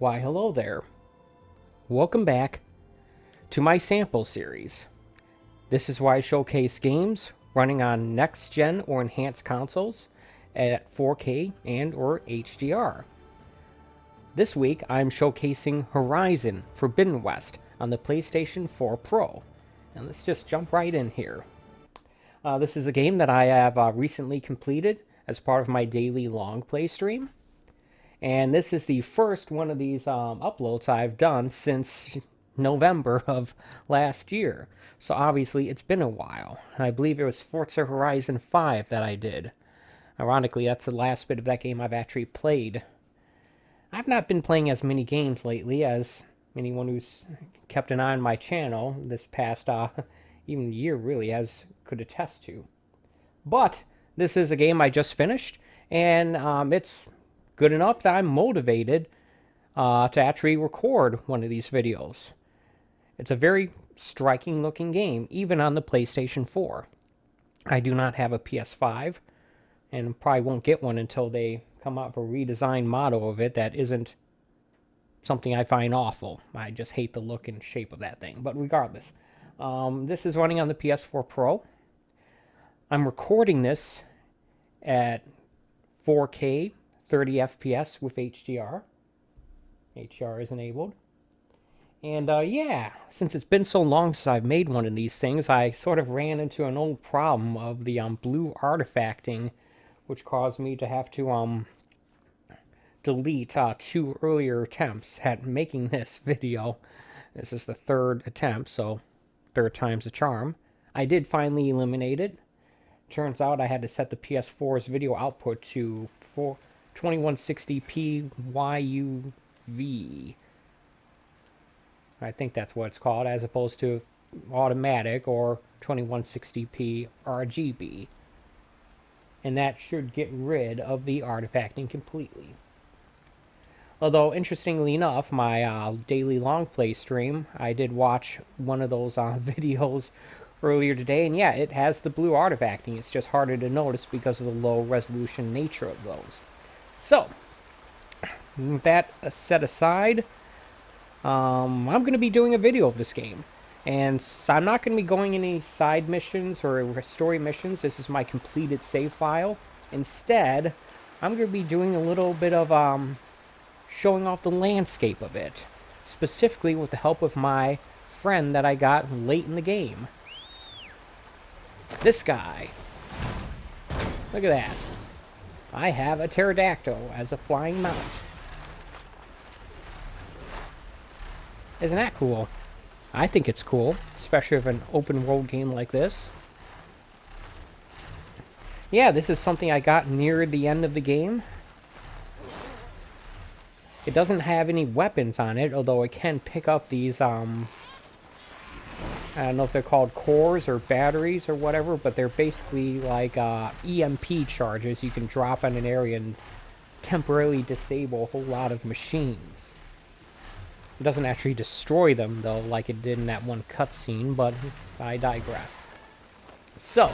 Why, hello there. Welcome back to my sample series. This is where I showcase games running on next-gen or enhanced consoles at 4K and or HDR. This week, I'm showcasing Horizon Forbidden West on the PlayStation 4 Pro. And let's just jump right in here. This is a game that I have recently completed as part of my daily long play stream. And this is the first one of these uploads I've done since November of last year. So obviously it's been a while. I believe it was Forza Horizon 5 that I did. Ironically, that's the last bit of that game I've actually played. I've not been playing as many games lately as anyone who's kept an eye on my channel this past even year really could attest to. But this is a game I just finished, and it's good enough that I'm motivated to actually record one of these videos. It's a very striking looking game, even on the PlayStation 4. I do not have a PS5, and probably won't get one until they come out with a redesigned model of it that isn't something I find awful. I just hate the look and shape of that thing. But regardless, this is running on the PS4 Pro. I'm recording this at 4K 30 FPS with HDR. HDR is enabled. And yeah, since it's been so long since I've made one of these things, I sort of ran into an old problem of the blue artifacting, which caused me to have to delete 2 earlier attempts at making this video. This is the 3rd attempt, so 3rd time's a charm. I did finally eliminate it. Turns out I had to set the PS4's video output to 2160p YUV. I think that's what it's called, as opposed to automatic or 2160p RGB. And that should get rid of the artifacting completely. Although, interestingly enough, my daily long play stream, I did watch one of those videos earlier today, and yeah, it has the blue artifacting. It's just harder to notice because of the low resolution nature of those. So, with that set aside, I'm going to be doing a video of this game. And I'm not going to be going any side missions or story missions. This is my completed save file. Instead, I'm going to be doing a little bit of showing off the landscape of it. Specifically with the help of my friend that I got late in the game. This guy. Look at that. I have a pterodactyl as a flying mount. Isn't that cool? I think it's cool, especially with an open world game like this. Yeah, this is something I got near the end of the game. It doesn't have any weapons on it, although it can pick up these, I don't know if they're called cores or batteries or whatever, but they're basically like EMP charges you can drop on an area and temporarily disable a whole lot of machines. It doesn't actually destroy them, though, like it did in that one cutscene, but I digress. So,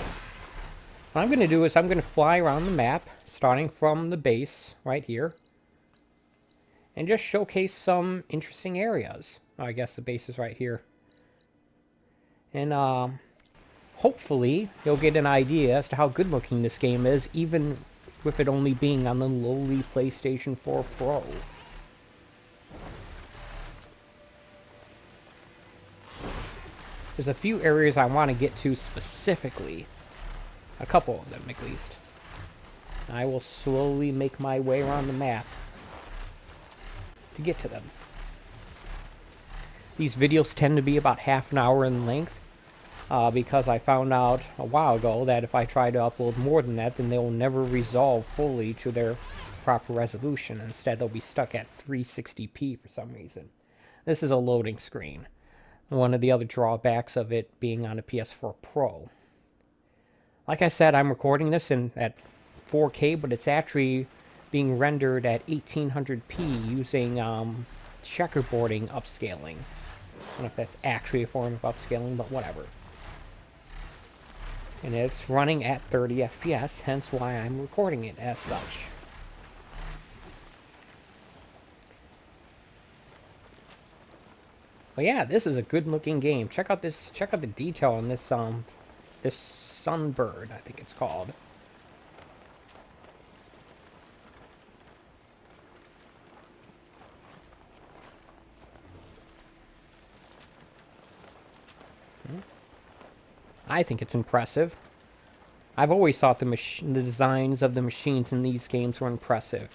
what I'm going to do is I'm going to fly around the map, starting from the base right here, and just showcase some interesting areas. Oh, I guess the base is right here. And hopefully you'll get an idea as to how good looking this game is, even with it only being on the lowly PlayStation 4 Pro. There's a few areas I want to get to specifically. A couple of them, at least. I will slowly make my way around the map to get to them. These videos tend to be about half an hour in length because I found out a while ago that if I try to upload more than that, then they will never resolve fully to their proper resolution. Instead, they'll be stuck at 360p for some reason. This is a loading screen. One of the other drawbacks of it being on a PS4 Pro. Like I said, I'm recording this at 4K, but it's actually being rendered at 1800p using checkerboarding upscaling. I don't know if that's actually a form of upscaling, but whatever. And it's running at 30 FPS, hence why I'm recording it as such. But yeah, this is a good looking game. Check out this. Check out the detail on this this sunbird, I think it's called. I think it's impressive. I've always thought the designs of the machines in these games were impressive.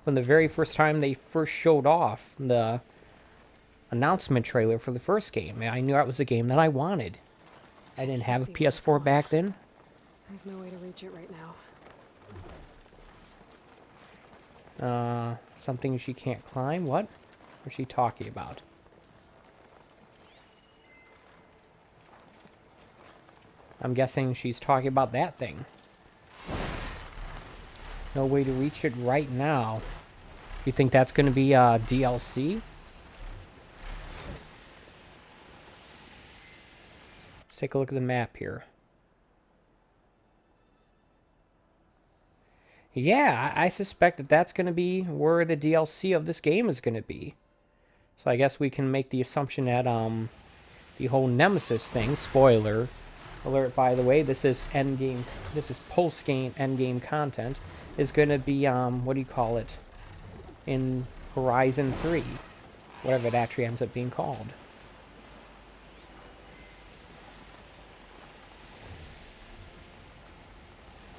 From the very first time they first showed off the announcement trailer for the first game, I knew that was a game that I wanted. I didn't have a PS4 back then. There's no way to reach it right now. Something she can't climb? What? What's she talking about? I'm guessing she's talking about that thing. No way to reach it right now. You think that's going to be DLC? Let's take a look at the map here. Yeah, I suspect that that's going to be where the DLC of this game is going to be. So I guess we can make the assumption that the whole Nemesis thing, spoiler alert by the way, this is endgame, this is post-game endgame content, is going to be, what do you call it, in Horizon 3, whatever it actually ends up being called.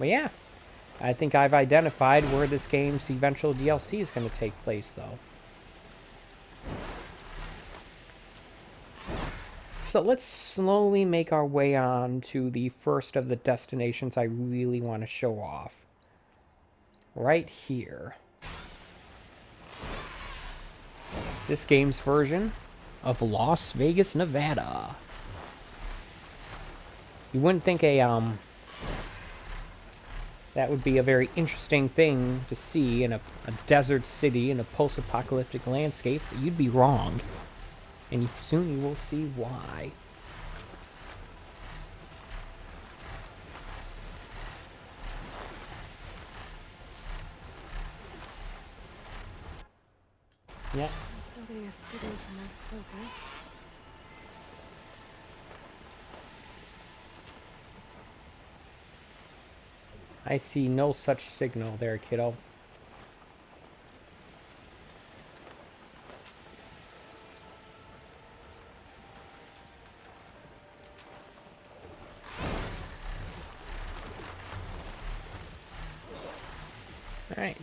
But yeah, I think I've identified where this game's eventual DLC is going to take place, though. So let's slowly make our way on to the first of the destinations I really want to show off. Right here. This game's version of Las Vegas, Nevada. You wouldn't think that would be a very interesting thing to see in a desert city in a post-apocalyptic landscape, but you'd be wrong. And soon you will see why. Yeah. I'm still getting a signal from my focus. I see no such signal there, kiddo. Alright.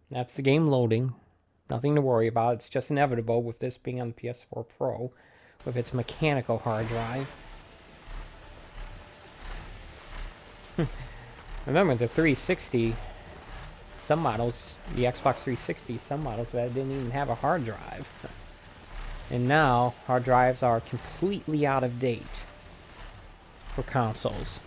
That's the game loading. Nothing to worry about. It's just inevitable with this being on the PS4 Pro with its mechanical hard drive. Remember the 360, some models, the Xbox 360, some models that didn't even have a hard drive. And now, hard drives are completely out of date for consoles.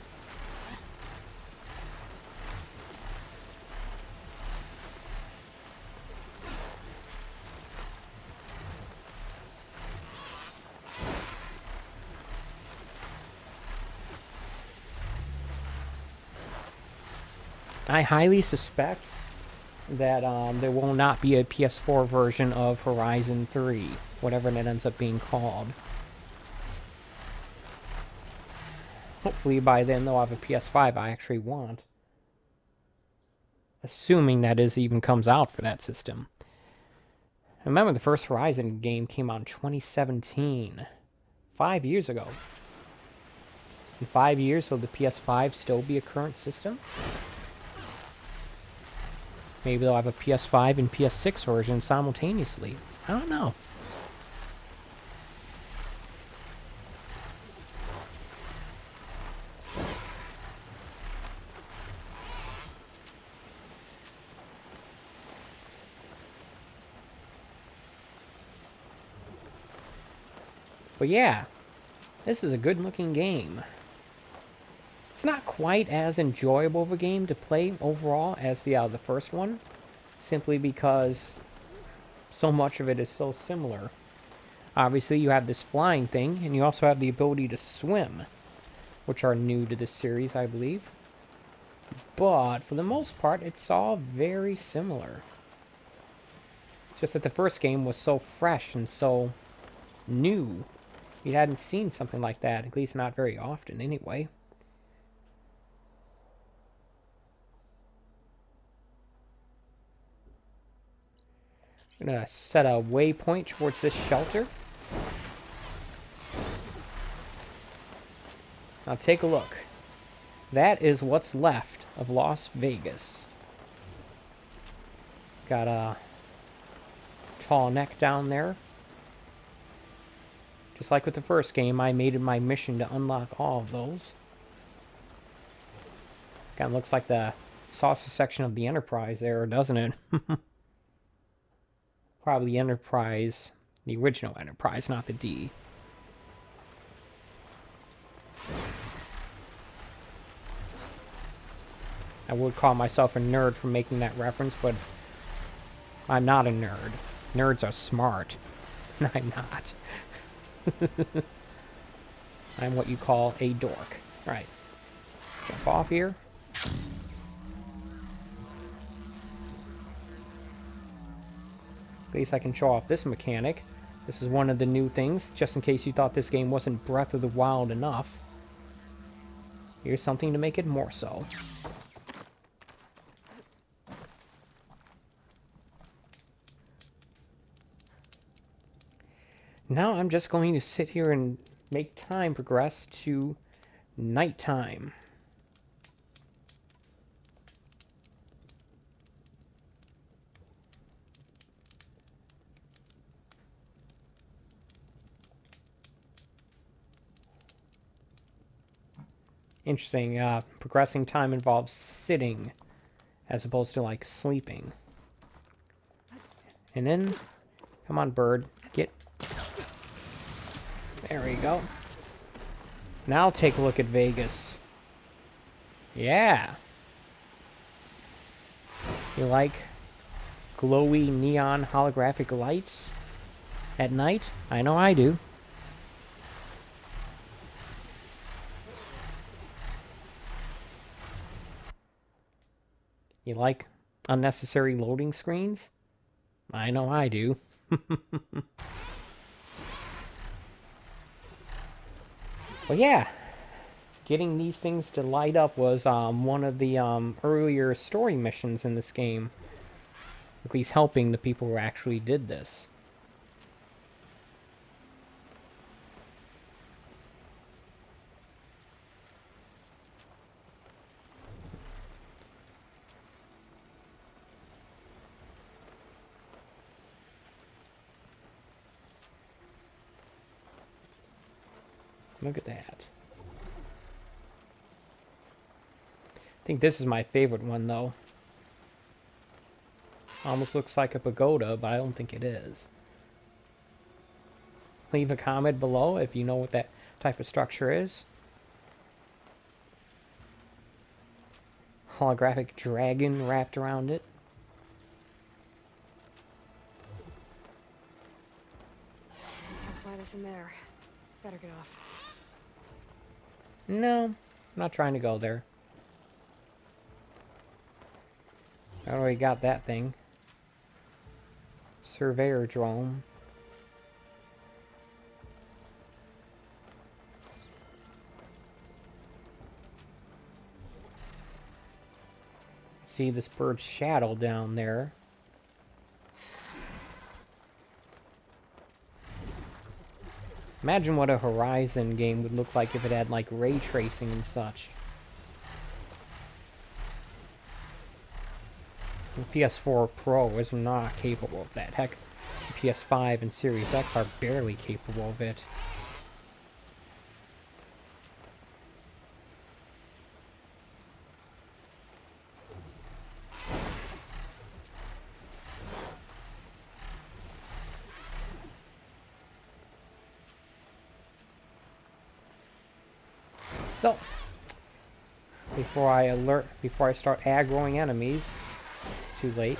I highly suspect that there will not be a PS4 version of Horizon 3, whatever that ends up being called. Hopefully by then they'll have a PS5 I actually want. Assuming that even comes out for that system. Remember, the first Horizon game came out in 2017. 5 years ago. In 5 years, will the PS5 still be a current system? Maybe they'll have a PS5 and PS6 version simultaneously. I don't know. But yeah, this is a good looking game. It's not quite as enjoyable of a game to play overall as the first one, simply because so much of it is so similar. Obviously, you have this flying thing, and you also have the ability to swim, which are new to this series, I believe. But for the most part, it's all very similar. It's just that the first game was so fresh and so new. You hadn't seen something like that, at least not very often anyway. I'm gonna set a waypoint towards this shelter. Now take a look. That is what's left of Las Vegas. Got a tall neck down there. Just like with the first game, I made it my mission to unlock all of those. Kind of looks like the saucer section of the Enterprise there, doesn't it? Probably the Enterprise, the original Enterprise, not the D. I would call myself a nerd for making that reference, but I'm not a nerd. Nerds are smart. I'm not. I'm what you call a dork. Alright. Jump off here. At least I can show off this mechanic. This is one of the new things, just in case you thought this game wasn't Breath of the Wild enough. Here's something to make it more so. Now I'm just going to sit here and make time progress to nighttime. Interesting, progressing time involves sitting as opposed to like sleeping. And then, come on bird, get... There we go. Now take a look at Vegas. Yeah. You like glowy neon holographic lights at night? I know I do. You like unnecessary loading screens? I know I do. Well, yeah, getting these things to light up was one of the earlier story missions in this game. At least helping the people who actually did this. Look at that. I think this is my favorite one, though. Almost looks like a pagoda, but I don't think it is. Leave a comment below if you know what that type of structure is. Holographic dragon wrapped around it. Can't fly this in there. Better get off. No, I'm not trying to go there. I already got that thing. Surveyor drone. See this bird's shadow down there. Imagine what a Horizon game would look like if it had like ray tracing and such. The PS4 Pro is not capable of that. Heck, the PS5 and Series X are barely capable of it. So, before I start aggroing enemies, too late,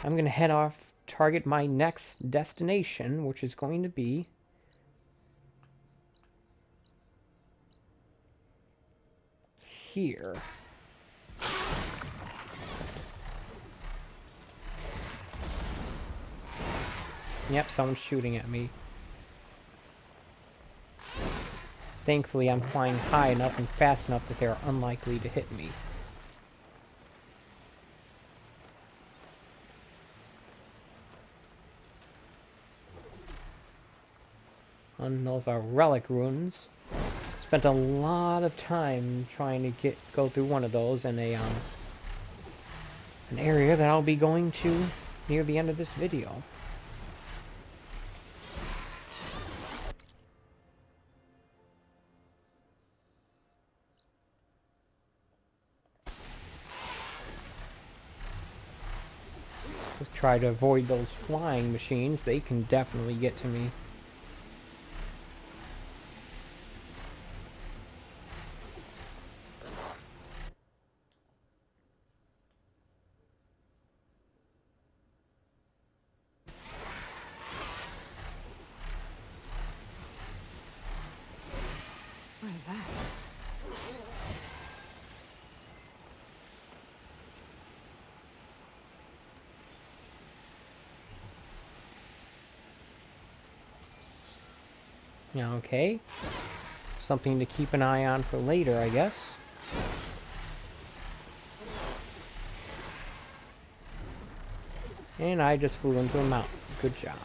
I'm going to head off, target my next destination, which is going to be here. Yep, someone's shooting at me. Thankfully, I'm flying high enough and fast enough that they're unlikely to hit me. And those are relic ruins. Spent a lot of time trying to go through one of those in an area that I'll be going to near the end of this video. So try to avoid those flying machines. They can definitely get to me. What is that? Okay. Something to keep an eye on for later, I guess. And I just flew into a mountain. Good job.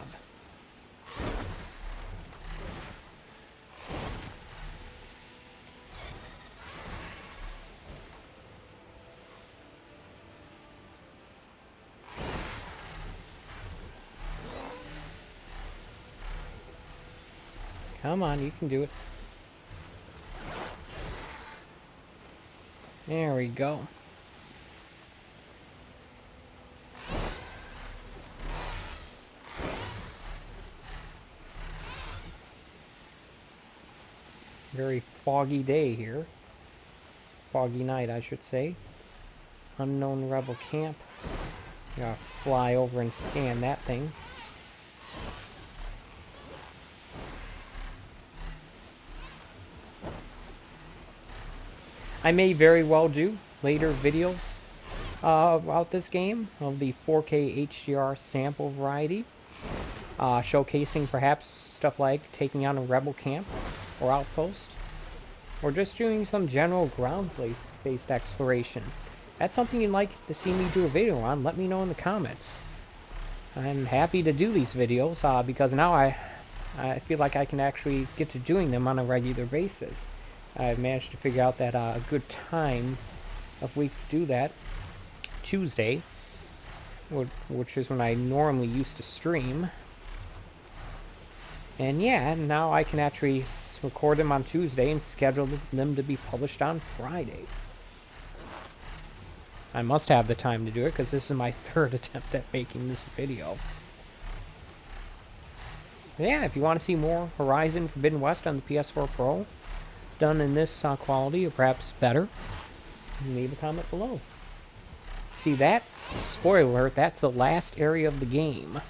Come on, you can do it. There we go. Very foggy day here. Foggy night, I should say. Unknown rebel camp. Gotta fly over and scan that thing. I may very well do later videos about this game of the 4K HDR sample variety, showcasing perhaps stuff like taking on a rebel camp or outpost, or just doing some general ground-based exploration. That's something you'd like to see me do a video on, let me know in the comments. I'm happy to do these videos because now I feel like I can actually get to doing them on a regular basis. I've managed to figure out that a good time of week to do that, Tuesday, which is when I normally used to stream. And yeah, now I can actually record them on Tuesday and schedule them to be published on Friday. I must have the time to do it because this is my third attempt at making this video. Yeah, if you want to see more Horizon Forbidden West on the PS4 Pro, done in this quality or perhaps better, leave a comment below. See that? Spoiler alert, that's the last area of the game.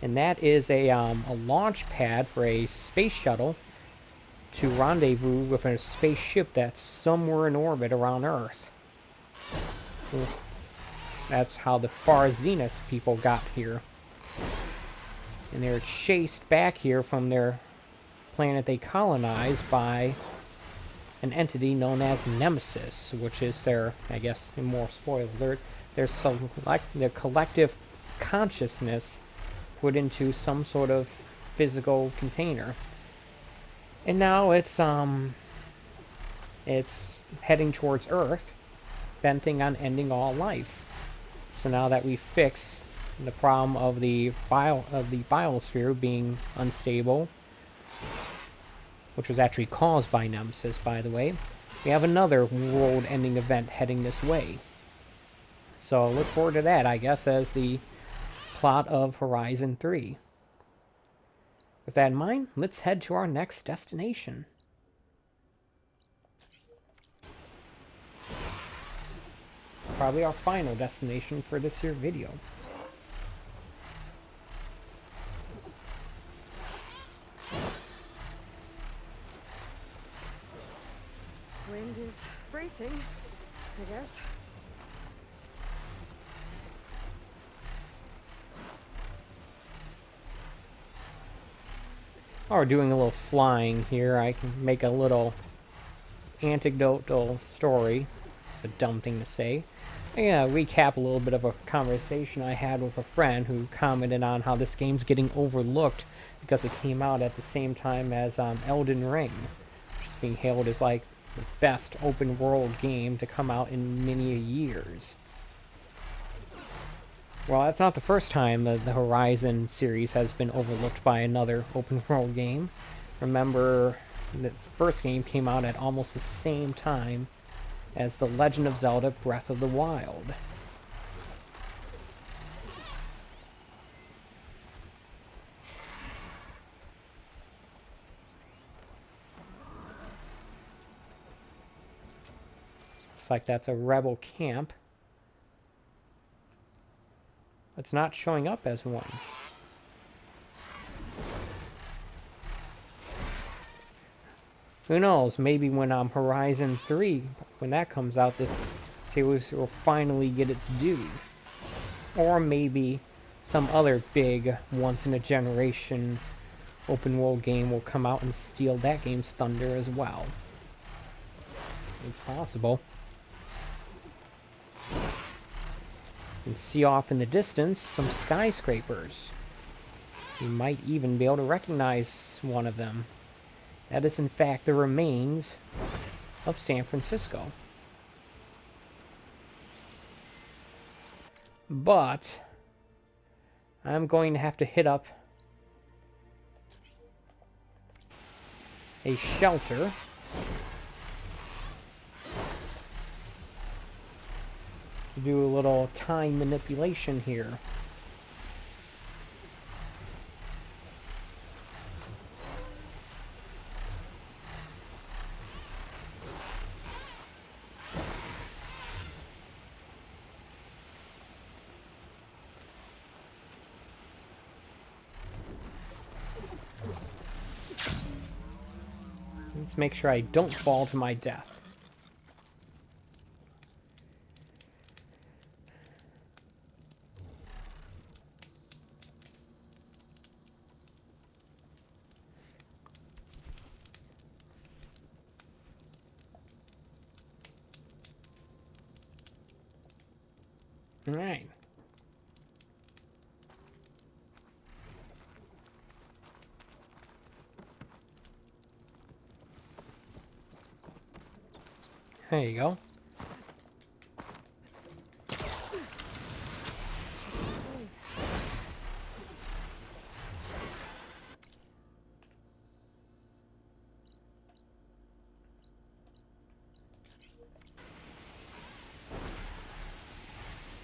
And that is a launch pad for a space shuttle to rendezvous with a spaceship that's somewhere in orbit around Earth. That's how the Far Zenith people got here. And they're chased back here from their planet they colonized by an entity known as Nemesis, which is their, I guess, more spoiler alert, their collective consciousness put into some sort of physical container. And now it's heading towards Earth, bent on ending all life. So now that we fix the problem of the biosphere being unstable, which was actually caused by Nemesis, by the way, we have another world-ending event heading this way. So look forward to that, I guess, as the plot of Horizon 3. With that in mind, let's head to our next destination. Probably our final destination for this here video. Wind is bracing, I guess. Or doing a little flying here, I can make a little anecdotal story. It's a dumb thing to say. Yeah, recap a little bit of a conversation I had with a friend who commented on how this game's getting overlooked because it came out at the same time as Elden Ring, which is being hailed as like the best open world game to come out in many years. Well, that's not the first time the Horizon series has been overlooked by another open world game. Remember, the first game came out at almost the same time as The Legend of Zelda Breath of the Wild. Looks like that's a rebel camp. It's not showing up as one. Who knows, maybe when Horizon 3, when that comes out, this series will finally get its due. Or maybe some other big, once-in-a-generation open-world game will come out and steal that game's thunder as well. It's possible. You can see off in the distance some skyscrapers. You might even be able to recognize one of them. That is, in fact, the remains of San Francisco. But I'm going to have to hit up a shelter to do a little time manipulation here. Let's make sure I don't fall to my death. All right. There you go.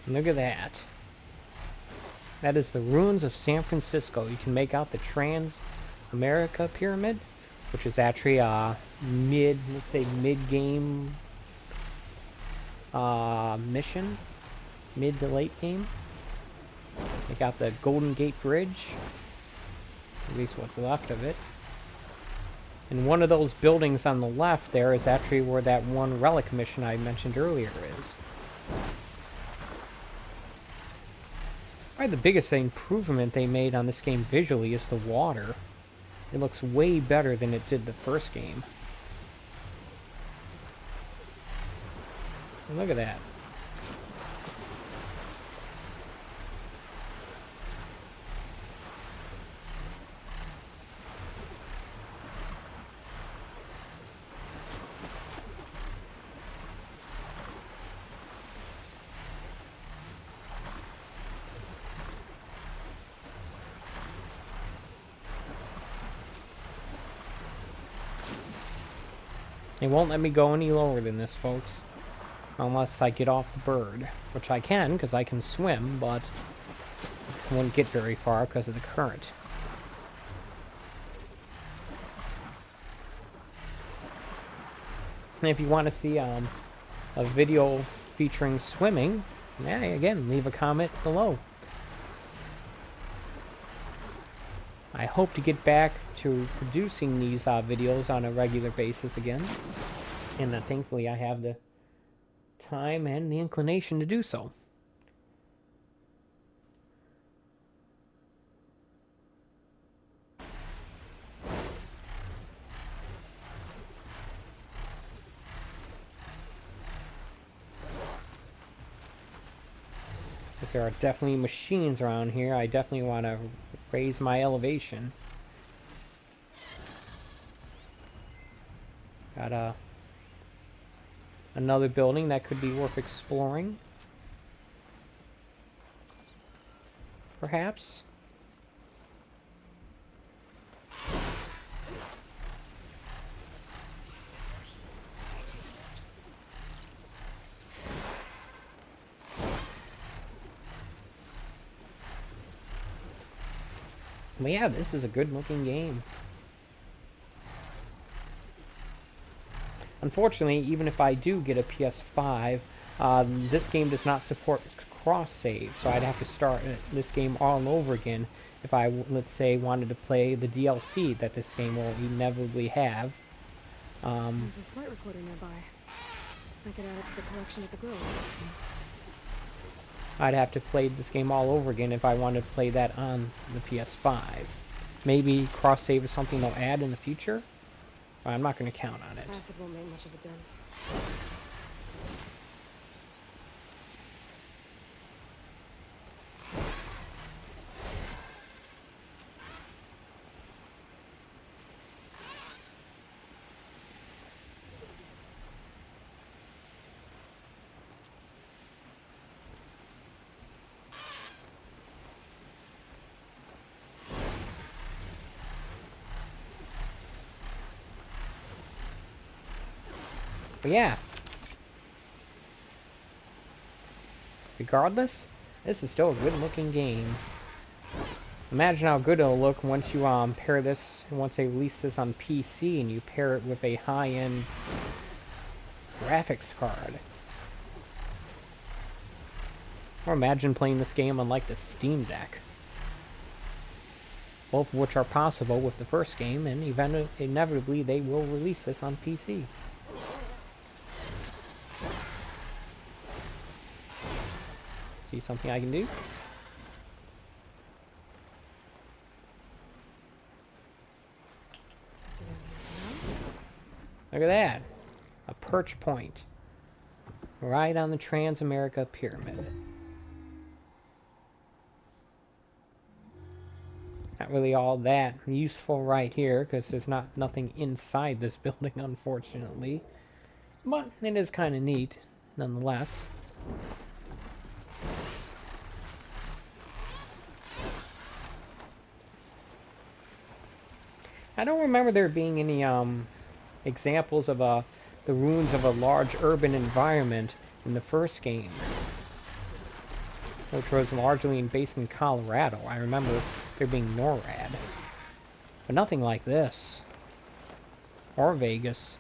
Look at that. That is the ruins of San Francisco. You can make out the Trans-America Pyramid, which is actually a mid-game mission. Mid to late game. Make out the Golden Gate Bridge. At least what's left of it. And one of those buildings on the left there is actually where that one relic mission I mentioned earlier is. Probably the biggest improvement they made on this game visually is the water. It looks way better than it did the first game. And look at that. It won't let me go any lower than this, folks. Unless I get off the bird. Which I can, because I can swim, but I won't get very far because of the current. And if you want to see a video featuring swimming, yeah, again, leave a comment below. I hope to get back to producing these videos on a regular basis again. And thankfully I have the time and the inclination to do so. Because there are definitely machines around here. I definitely want to raise my elevation. Got another building that could be worth exploring. Perhaps. But yeah, this is a good looking game. Unfortunately, even if I do get a PS5, this game does not support cross-save, so I'd have to start this game all over again if I, let's say, wanted to play the DLC that this game will inevitably have. There's a flight recorder nearby. I could add it to the collection at the Grove. I'd have to play this game all over again if I wanted to play that on the PS5. Maybe cross-save is something they'll add in the future. But I'm not going to count on it. Acid won't make much of a dent. But yeah. Regardless, this is still a good looking game. Imagine how good it'll look once you pair this, once they release this on PC and you pair it with a high-end graphics card. Or imagine playing this game on like the Steam Deck. Both of which are possible with the first game, and inevitably they will release this on PC. See something I can do? Look at that. A perch point. Right on the Trans-America Pyramid. Not really all that useful right here, because there's nothing inside this building, unfortunately. But it is kind of neat, nonetheless. I don't remember there being any examples of the ruins of a large urban environment in the first game, which was largely based in Colorado. I remember there being NORAD, but nothing like this, or Vegas.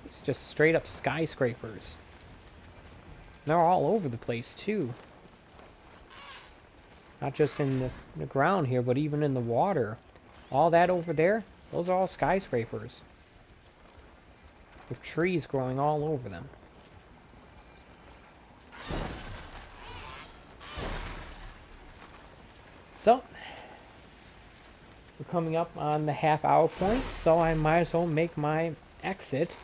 It's just straight up skyscrapers. And they're all over the place too. Not just in the ground here, but even in the water. All that over there, those are all skyscrapers. With trees growing all over them. So, we're coming up on the half-hour point, so I might as well make my exit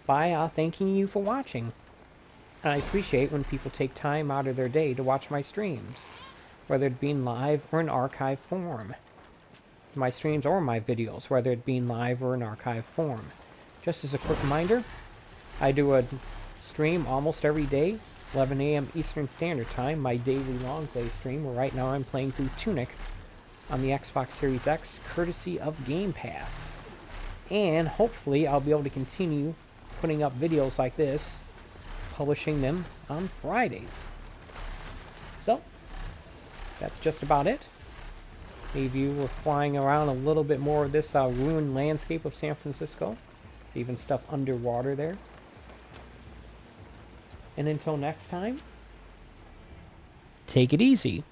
by thanking you for watching. And I appreciate when people take time out of their day to watch my streams, whether it be in live or in archive form. My streams or my videos, whether it be in live or in archive form. Just as a quick reminder, I do a stream almost every day, 11 a.m. Eastern Standard Time, my daily long play stream, where right now I'm playing through Tunic on the Xbox Series X, courtesy of Game Pass. And hopefully I'll be able to continue putting up videos like this, publishing them on Fridays. So, that's just about it. Maybe you were flying around a little bit more of this ruined landscape of San Francisco. Even stuff underwater there. And until next time, take it easy.